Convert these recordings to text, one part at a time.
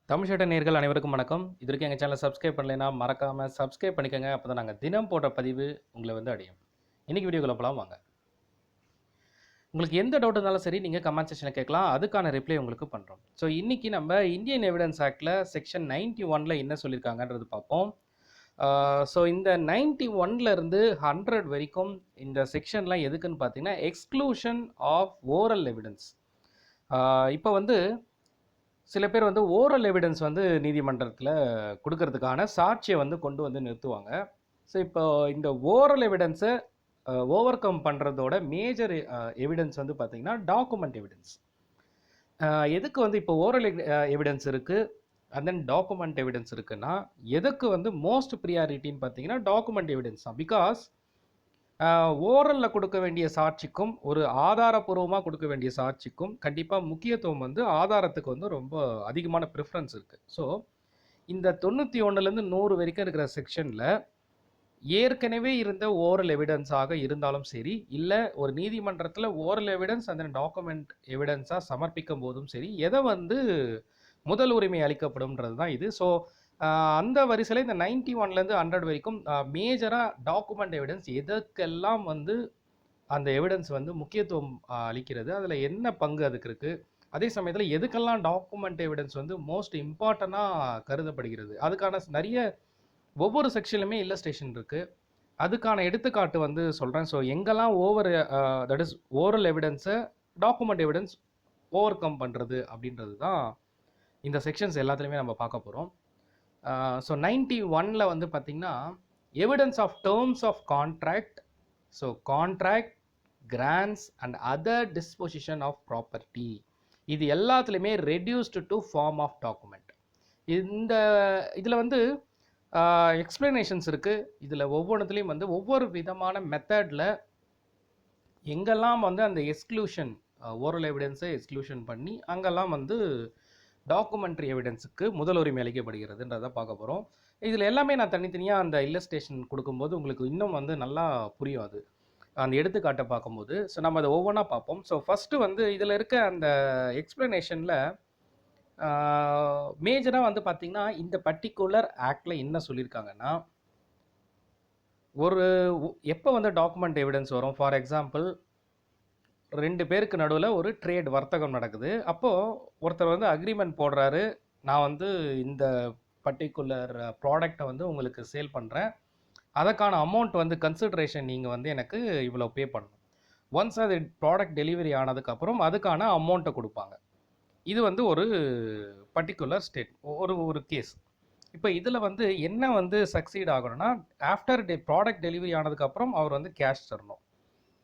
தமிழ்ச்சட்ட நேயர்கள் அனைவருக்கும் வணக்கம். இது வரைக்கும் எங்கள் சேனலை சப்ஸ்கிரைப் பண்ணலைன்னா மறக்காமல் சப்ஸ்கிரைப் பண்ணிக்கோங்க. அப்போ தான் நாங்கள் தினம் போடுற பதிவு உங்களை அடையும். இன்றைக்கி வீடியோக்குள்ள போகலாம் வாங்க. உங்களுக்கு எந்த டவுட் இருந்தாலும் சரி நீங்கள் கமெண்ட் செக்ஷனில் கேட்கலாம். அதுக்கான ரிப்ளை உங்களுக்கு பண்ணுறோம். ஸோ இன்றைக்கி நம்ம இந்தியன் எவிடன்ஸ் ஆக்டில் செக்ஷன் 91 என்ன சொல்லியிருக்காங்கன்றது பார்ப்போம். ஸோ இந்த 91லேருந்து 100 வரைக்கும் இந்த செக்ஷன்லாம் எதுக்குன்னு பார்த்தீங்கன்னா எக்ஸ்க்ளூஷன் ஆஃப் ஓரல் எவிடன்ஸ். இப்போ சில பேர் ஓரல் எவிடன்ஸ் நீதிமன்றத்தில் கொடுக்கறதுக்கான சாட்சியை கொண்டு நிறுத்துவாங்க. ஸோ இப்போ இந்த ஓரல் எவிடன்ஸை ஓவர் கம் பண்ணுறதோட மேஜர் எவிடன்ஸ் பார்த்திங்கன்னா டாக்குமெண்ட் எவிடன்ஸ். எதுக்கு இப்போ ஓரல் எவிடன்ஸ் இருக்குது அண்ட் தென் டாக்குமெண்ட் எவிடன்ஸ் இருக்குன்னா எதுக்கு மோஸ்ட் ப்ரியாரிட்டின்னு பார்த்தீங்கன்னா டாக்குமெண்ட் எவிடன்ஸ் தான். பிகாஸ் ஓரலில் கொடுக்க வேண்டிய சாட்சிக்கும் ஒரு ஆதாரப்பூர்வமாக கொடுக்க வேண்டிய சாட்சிக்கும் கண்டிப்பாக முக்கியத்துவம் ஆதாரத்துக்கு ரொம்ப அதிகமான ப்ரிஃபரன்ஸ் இருக்குது. ஸோ இந்த 91லேருந்து 100 வரைக்கும் இருக்கிற செக்ஷனில் ஏற்கனவே இருந்த ஓரல் எவிடன்ஸாக இருந்தாலும் சரி, இல்லை ஒரு நீதிமன்றத்தில் ஓரல் எவிடன்ஸ் அந்த டாக்குமெண்ட் எவிடன்ஸாக சமர்ப்பிக்கும் போதும் சரி, எதை முதல் உரிமை அளிக்கப்படும்ன்றது தான் இது. ஸோ அந்த வரிசையில் இந்த 91லேருந்து 100 வரைக்கும் மேஜராக டாக்குமெண்ட் எவிடன்ஸ் எதுக்கெல்லாம் அந்த எவிடன்ஸ் முக்கியத்துவம் அளிக்கிறது, அதில் என்ன பங்கு அதுக்கு இருக்குது, அதே சமயத்தில் எதுக்கெல்லாம் டாக்குமெண்ட் எவிடன்ஸ் மோஸ்ட் இம்பார்ட்டண்ட்டாக கருதப்படுகிறது, அதுக்கான நிறைய ஒவ்வொரு செக்ஷன்லையுமே இல்லஸ்ட்ரேஷன் இருக்குது. அதுக்கான எடுத்துக்காட்டு சொல்கிறேன். ஸோ எங்கெல்லாம் தட் இஸ் ஓரல் எவிடன்ஸை டாக்குமெண்ட் எவிடன்ஸ் ஓவர் கம் பண்ணுறது அப்படின்றது தான் இந்த செக்ஷன்ஸ் எல்லாத்துலேயுமே நம்ம பார்க்க போகிறோம். ஸோ 91ல் பார்த்திங்கன்னா evidence of terms of contract, so contract, grants and other disposition of property, இது எல்லாத்துலேயுமே reduced to form of document. இந்த இதில் எக்ஸ்பிளனேஷன்ஸ் இருக்குது. இதில் ஒவ்வொன்றுத்துலேயும் ஒவ்வொரு விதமான மெத்தடில் எங்கெல்லாம் அந்த எக்ஸ்க்ளூஷன் ஓரல் எவிடன்ஸை எக்ஸ்க்ளூஷன் பண்ணி அங்கெல்லாம் டாக்குமெண்ட்ரி எவிடன்ஸுக்கு முதல் உரிமை அளிக்கப்படுகிறதுன்றதை பார்க்க போகிறோம். இதில் எல்லாமே நான் தனித்தனியாக அந்த இல்லஸ்ட்ரேஷன் கொடுக்கும்போது உங்களுக்கு இன்னும் நல்லா புரியும் அது அந்த எடுத்துக்காட்டை பார்க்கும்போது. ஸோ நம்ம அதை ஒவ்வொன்றா பார்ப்போம். ஸோ ஃபஸ்ட்டு இதில் இருக்க அந்த எக்ஸ்ப்ளனேஷனில் மேஜராக பார்த்திங்கன்னா இந்த பர்டிகுலர் ஆக்டில் என்ன சொல்லியிருக்காங்கன்னா, ஒரு எப்போ டாக்குமெண்ட் எவிடன்ஸ் வரும், ஃபார் எக்ஸாம்பிள் 2 பேருக்கு நடுவில் ஒரு ட்ரேட் வர்த்தகம் நடக்குது. அப்போது ஒருத்தர் அக்ரிமெண்ட் போடுறாரு, நான் இந்த பர்டிகுலர் ப்ராடக்டை உங்களுக்கு சேல் பண்ணுறேன், அதற்கான அமௌண்ட் கன்சிடரேஷன் நீங்கள் எனக்கு இவ்வளோ பே பண்ணணும். ஒன்ஸ் அது ப்ராடக்ட் டெலிவரி ஆனதுக்கப்புறம் அதுக்கான அமௌண்ட்டை கொடுப்பாங்க. இது ஒரு பர்டிகுலர் ஸ்டேட் ஒரு கேஸ். இப்போ இதில் என்ன சக்சீட் ஆகணும்னா, ஆஃப்டர் ப்ராடக்ட் டெலிவரி ஆனதுக்கப்புறம் அவர் கேஷ் தரணும்.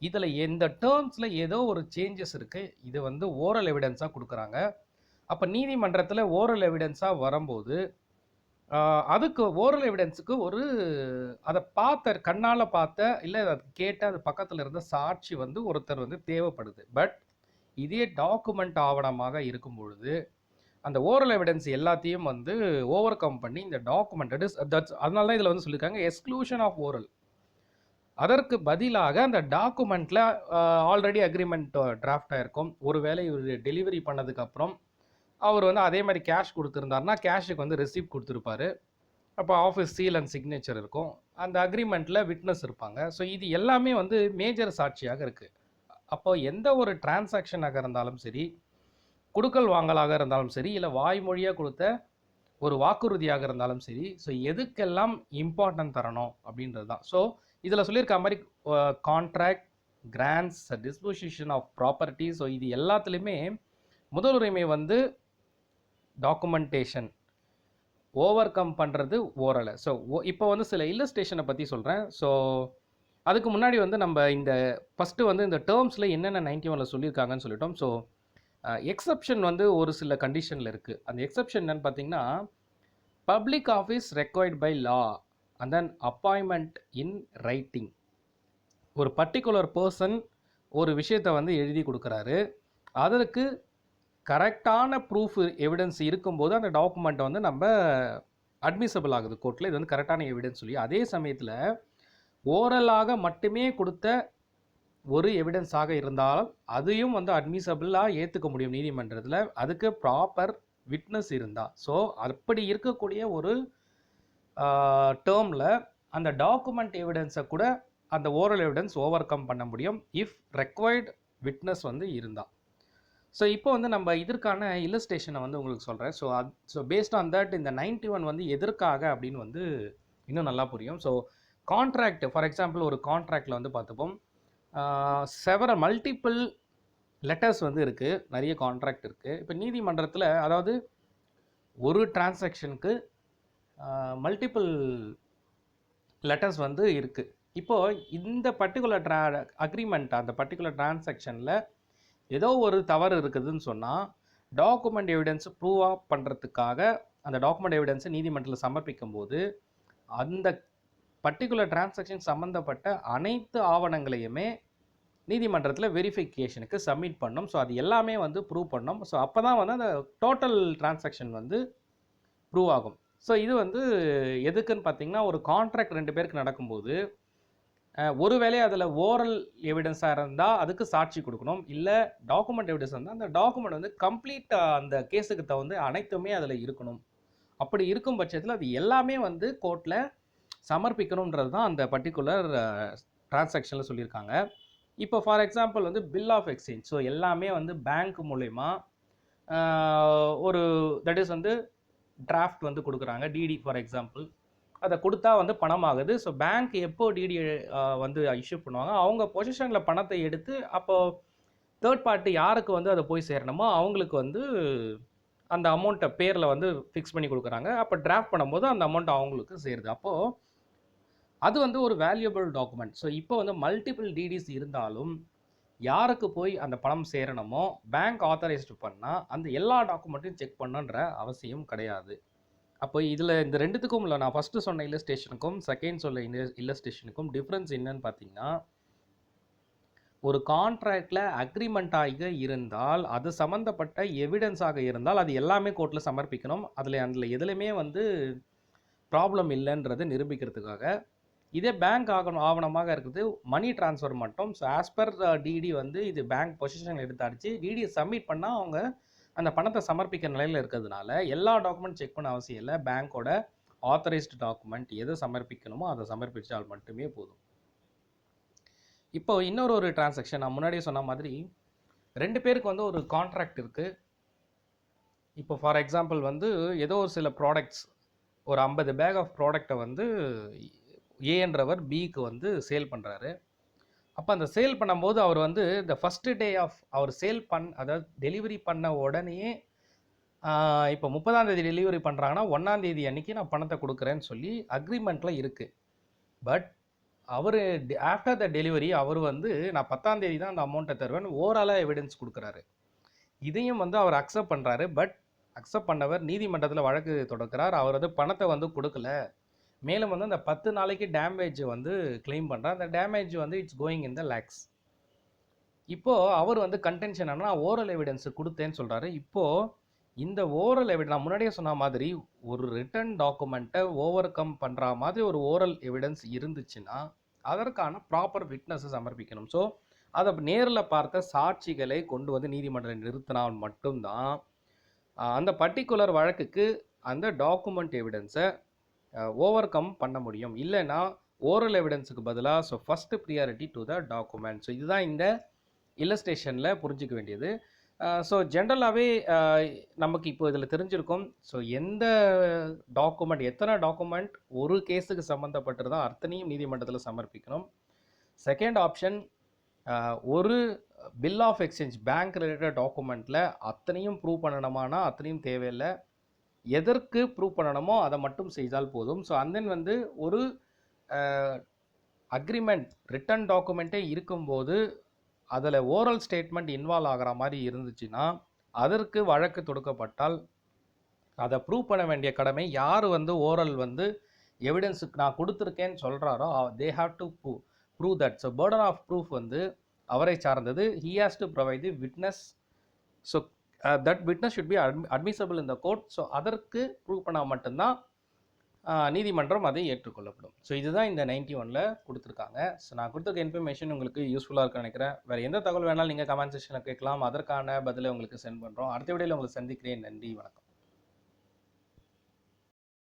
இதில் எந்த டேர்ம்ஸில் ஏதோ ஒரு சேஞ்சஸ் இருக்குது, இது ஓரல் எவிடன்ஸாக கொடுக்குறாங்க. அப்போ நீதிமன்றத்தில் ஓரல் எவிடன்ஸாக வரும்போது அதுக்கு ஓரல் எவிடன்ஸுக்கு அதை கண்ணால் பார்த்த இல்லை அதை கேட்ட அது பக்கத்தில் இருந்த சாட்சி ஒருத்தர் தேவைப்படுது. பட் இதே டாக்குமெண்ட் ஆவணமாக இருக்கும் பொழுது அந்த ஓரல் எவிடன்ஸ் எல்லாத்தையும் ஓவர் கம் பண்ணி இந்த டாக்குமெண்ட் அதனால தான் இதில் சொல்லியிருக்காங்க எக்ஸ்க்ளூஷன் ஆஃப் ஓரல். அதற்கு பதிலாக அந்த டாக்குமெண்ட்டில் ஆல்ரெடி அக்ரிமெண்ட் டிராஃப்ட் ஆகிருக்கும். ஒருவேளை இவர் டெலிவரி பண்ணதுக்கப்புறம் அவர் அதே மாதிரி கேஷ் கொடுத்துருந்தாருன்னா கேஷுக்கு ரெசிப்ட் கொடுத்துருப்பாரு. அப்போ ஆஃபீஸ் சீல் அண்ட் சிக்னேச்சர் இருக்கும். அந்த அக்ரிமெண்ட்டில் விட்னஸ் இருப்பாங்க. ஸோ இது எல்லாமே மேஜர் சாட்சியாக இருக்குது. அப்போது எந்த ஒரு டிரான்சாக்ஷனாக இருந்தாலும் சரி, கொடுக்கல் வாங்கலாக இருந்தாலும் சரி, இல்லை வாய்மொழியாக கொடுத்த ஒரு வாக்குறுதியாக இருந்தாலும் சரி, ஸோ எதுக்கெல்லாம் இம்பார்ட்டன்ட் தரணும் அப்படின்றது தான். ஸோ இதில் சொல்லியிருக்க மாதிரி contract, grants, disposition of property, so இது எல்லாத்துலேயுமே முதல் உரிமை டாக்குமெண்டேஷன் ஓவர் கம் பண்ணுறது ஓரலை. ஸோ இப்போ சில இல்லஸ்ட்ரேஷனை பற்றி சொல்கிறேன். ஸோ அதுக்கு முன்னாடி நம்ம இந்த ஃபஸ்ட்டு இந்த டேர்ம்ஸில் என்னென்ன 91ல் சொல்லியிருக்காங்கன்னு சொல்லிட்டோம். ஸோ எக்ஸப்ஷன் ஒரு சில கண்டிஷனில் இருக்குது. அந்த எக்ஸப்ஷன் என்னன்னு பார்த்தீங்கன்னா, public office required by law and then appointment in writing. ஒரு பர்டிகுலர் பர்சன் ஒரு விஷயத்தை எழுதி கொடுக்குறாரு, அதற்கு கரெக்டான ப்ரூஃப் எவிடன்ஸ் இருக்கும்போது அந்த டாக்குமெண்ட்டை நம்ம அட்மிசபிள் ஆகுது கோர்ட்டில். இது கரெக்டான எவிடன்ஸ் சொல்லி. அதே சமயத்தில் ஓரலாக மட்டுமே கொடுத்த ஒரு எவிடன்ஸாக இருந்தால் அதையும் அட்மிசபிளாக ஏற்றுக்க முடியும் நீதிமன்றத்தில். அதுக்கு ப்ராப்பர் விட்னஸ் இருந்தால். ஸோ அப்படி இருக்கக்கூடிய ஒரு டேர்மில் அந்த டாக்குமெண்ட் எவிடன்ஸை கூட அந்த ஓரல் எவிடன்ஸ் ஓவர் கம் பண்ண முடியும் இஃப் ரெக்வயர்டு விட்னஸ் வந்து இருந்தால். ஸோ இப்போ வந்து நம்ம இதற்கான இல்லஸ்ட்ரேஷனை வந்து உங்களுக்கு சொல்கிறேன். ஸோ பேஸ்ட் ஆன் தட் இந்த 91 வந்து எதற்காக அப்படின்னு வந்து இன்னும் நல்லா புரியும். ஸோ கான்ட்ராக்ட், ஃபார் எக்ஸாம்பிள் ஒரு கான்ட்ராக்டில் வந்து பார்த்துப்போம், செவரல் மல்டிபிள் லெட்டர்ஸ் வந்து இருக்குது, நிறைய கான்ட்ராக்ட் இருக்குது. இப்போ நீதிமன்றத்தில் அதாவது ஒரு டிரான்சாக்ஷனுக்கு மல்டிபிள் லெட்டர்ஸ் வந்து இருக்குது. இப்போது இந்த பர்டிகுலர் அக்ரிமெண்ட் அந்த பர்டிகுலர் டிரான்சாக்ஷனில் ஏதோ ஒரு தவறு இருக்குதுன்னு சொன்னால் டாக்குமெண்ட் எவிடன்ஸ் ப்ரூவ் அப் பண்ணுறதுக்காக அந்த டாக்குமெண்ட் எவிடன்ஸை நீதிமன்றத்தில் சமர்ப்பிக்கும் போது அந்த பர்டிகுலர் டிரான்சாக்ஷன் சம்மந்தப்பட்ட அனைத்து ஆவணங்களையுமே நீதிமன்றத்தில் வெரிஃபிகேஷனுக்கு சப்மிட் பண்ணோம். ஸோ அது எல்லாமே வந்து ப்ரூவ் பண்ணோம். ஸோ அப்போ தான் வந்து அந்த டோட்டல் டிரான்சாக்ஷன் வந்து ப்ரூவ் ஆகும். ஸோ இது வந்து எதுக்குன்னு பார்த்தீங்கன்னா, ஒரு கான்ட்ராக்ட் 2 பேருக்கு நடக்கும்போது ஒருவேளை அதில் ஓரல் எவிடன்ஸாக இருந்தால் அதுக்கு சாட்சி கொடுக்கணும், இல்லை டாக்குமெண்ட் எவிடன்ஸ் இருந்தால் அந்த டாக்குமெண்ட் வந்து கம்ப்ளீட் அந்த கேஸுக்கு தகுந்த அனைத்துமே அதில் இருக்கணும். அப்படி இருக்கும் பட்சத்தில் அது எல்லாமே வந்து கோர்ட்டில் சமர்ப்பிக்கணுன்றது தான் அந்த பர்டிகுலர் டிரான்சாக்ஷனில் சொல்லியிருக்காங்க. இப்போ ஃபார் எக்ஸாம்பிள் வந்து பில் ஆஃப் எக்ஸ்சேஞ்ச், ஸோ எல்லாமே வந்து பேங்க் மூலயமா ஒரு தட் இஸ் வந்து டிராஃப்ட் வந்து கொடுக்குறாங்க, டிடி ஃபார் எக்ஸாம்பிள், அதை கொடுத்தா வந்து பணம் ஆகுது. ஸோ பேங்க் எப்போ டிடி வந்து இஷ்யூ பண்ணுவாங்க, அவங்க பொசிஷனில் பணத்தை எடுத்து அப்போது தேர்ட் பார்ட்டி யாருக்கு வந்து அதை போய் சேரணுமோ அவங்களுக்கு வந்து அந்த அமௌண்ட்டை பேரில் வந்து ஃபிக்ஸ் பண்ணி கொடுக்குறாங்க. அப்போ டிராஃப்ட் பண்ணும்போது அந்த அமௌண்ட் அவங்களுக்கு சேருது. அப்போது அது வந்து ஒரு வேல்யூபிள் டாக்குமெண்ட். ஸோ இப்போ வந்து மல்டிபிள் டிடிஸ் இருந்தாலும் யாருக்கு போய் அந்த பணம் சேரணுமோ பேங்க் ஆத்தரைஸ்டு பண்ணால் அந்த எல்லா டாக்குமெண்ட்டையும் செக் பண்ணுன்ற அவசியம் கிடையாது. அப்போ இதில் இந்த ரெண்டுத்துக்கும் இல்லை, நான் ஃபஸ்ட்டு சொன்ன இல்லஸ்ட்ரேஷனுக்கும் செகண்ட் சொல்ல இல்லஸ்ட்ரேஷனுக்கும் டிஃப்ரென்ஸ் என்னன்னு பார்த்தீங்கன்னா, ஒரு கான்ட்ராக்டில் அக்ரிமெண்ட்டாக இருந்தால் அது சம்மந்தப்பட்ட எவிடன்ஸாக இருந்தால் அது எல்லாமே கோர்ட்டில் சமர்ப்பிக்கணும். அதில் எதுலையுமே வந்து ப்ராப்ளம் இல்லைன்றதை நிரூபிக்கிறதுக்காக. இதே பேங்க் ஆவணமாக இருக்குது மணி டிரான்ஸ்ஃபர் மட்டும். ஸோ ஆஸ் பர் டிடி வந்து இது பேங்க் பொசிஷன் எடுத்தாச்சு, டிடியை சப்மிட் பண்ணால் அவங்க அந்த பணத்தை சமர்ப்பிக்கிற நிலையில் இருக்கிறதுனால எல்லா டாக்குமெண்ட் செக் பண்ண அவசியம் இல்லை. பேங்க்கோட ஆத்தரைஸ்டு டாக்குமெண்ட் எதை சமர்ப்பிக்கணுமோ அதை சமர்ப்பித்தால் மட்டுமே போதும். இப்போ இன்னொரு டிரான்சாக்ஷன் நான் முன்னாடியே சொன்ன மாதிரி 2 பேருக்கு வந்து ஒரு கான்ட்ராக்ட் இருக்குது. இப்போ ஃபார் எக்ஸாம்பிள் வந்து ஏதோ ஒரு சில ப்ராடக்ட்ஸ், ஒரு 50 பேக் ஆஃப் ப்ராடக்டை வந்து ஏன்றவர் பிக்கு வந்து சேல் பண்ணுறாரு. அப்போ அந்த சேல் பண்ணும்போது அவர் வந்து இந்த ஃபஸ்ட்டு டே ஆஃப் அவர் சேல் அதாவது டெலிவரி பண்ண உடனேயே இப்போ 30ஆம் தேதி டெலிவரி பண்ணுறாங்கன்னா 1ஆம் தேதி அன்றைக்கி நான் பணத்தை கொடுக்குறேன்னு சொல்லி அக்ரிமெண்ட்டில் இருக்குது. பட் அவர் ஆஃப்டர் த டெலிவரி அவர் வந்து நான் 10ஆம் தேதி தான் அந்த அமௌண்ட்டை தருவேன் ஓவராலாக எவிடன்ஸ் கொடுக்குறாரு. இதையும் வந்து அவர் அக்செப்ட் பண்ணுறாரு. பட் அக்செப்ட் பண்ணவர் நீதிமன்றத்தில் வழக்கு தொடர்கிறார். அவர் வந்து பணத்தை வந்து கொடுக்கல, மேலும் வந்து அந்த 10 நாளைக்கு டேமேஜ் வந்து கிளைம் பண்ணுறார். அந்த டேமேஜ் வந்து இட்ஸ் கோயிங் இன் த லேக்ஸ். இப்போது அவர் வந்து கன்டென்ஷன் ஆனால் ஓரல் எவிடன்ஸ் கொடுத்தேன்னு சொல்கிறாரு. இப்போது இந்த ஓரல் எவிடன்ஸ் நான் முன்னாடியே சொன்ன மாதிரி ஒரு ரிட்டன் டாக்குமெண்ட்டை ஓவர் கம் பண்ணுற மாதிரி ஒரு ஓரல் எவிடன்ஸ் இருந்துச்சுன்னா அதற்கான ப்ராப்பர் விட்னஸை சமர்ப்பிக்கணும். ஸோ அதை நேரில் பார்த்த சாட்சிகளை கொண்டு வந்து நீதிமன்றம் நிறுத்தினால் மட்டும்தான் அந்த பர்டிகுலர் வழக்குக்கு அந்த டாக்குமெண்ட் எவிடன்ஸை ஓவர் கம் பண்ண முடியும். இல்லைன்னா ஓரல் எவிடன்ஸுக்கு பதிலாக so first priority to the document. So இதுதான் இந்த இல்லஸ்ட்ரேஷனில் புரிஞ்சிக்க வேண்டியது. ஸோ ஜென்ரலாகவே நமக்கு இப்போ இதில் தெரிஞ்சிருக்கும். ஸோ எந்த டாக்குமெண்ட், எத்தனை டாக்குமெண்ட் ஒரு கேஸுக்கு சம்மந்தப்பட்டிருந்தா அத்தனையும் நீதிமன்றத்தில் சமர்ப்பிக்கணும். செகண்ட் ஆப்ஷன், ஒரு bill of exchange bank related டாக்குமெண்ட்டில் அத்தனையும் ப்ரூவ் பண்ணணுமானா அத்தனையும் தேவையில்லை, எதற்கு ப்ரூவ் பண்ணணுமோ அதை மட்டும் செய்தால் போதும். ஸோ அந்தன் வந்து ஒரு அக்ரிமெண்ட் ரிட்டன் டாக்குமெண்ட்டே இருக்கும்போது அதில் ஓரல் ஸ்டேட்மெண்ட் இன்வால்வ் ஆகிற மாதிரி இருந்துச்சுன்னா அதற்கு வழக்கு தொடுக்கப்பட்டால் அதை ப்ரூவ் பண்ண வேண்டிய கடமை யார் வந்து ஓரல் வந்து எவிடன்ஸுக்கு நான் கொடுத்துருக்கேன்னு சொல்கிறாரோ they have to prove that. So burden of proof வந்து அவரை சார்ந்தது. He has to provide the witness. So that witness should be admissible in the court. So அதற்கு ப்ரூவ் பண்ணால் மட்டும்தான் நீதிமன்றம் அதை ஏற்றுக்கொள்ளப்படும். ஸோ இதுதான் இந்த 91ல் கொடுத்துருக்காங்க. ஸோ நான் கொடுத்துருக்க இன்ஃபர்மேஷன் உங்களுக்கு யூஸ்ஃபுல்லாக இருக்குன்னு நினைக்கிறேன். வேறு எந்த தகவல் வேணாலும் நீங்கள் கமெண்ட் செக்ஷனில் கேட்கலாம், அதற்கான பதிலை உங்களுக்கு சென்ட் பண்ணுறோம். அடுத்த வீடியோவில் உங்களுக்கு சந்திக்கிறேன். நன்றி, வணக்கம்.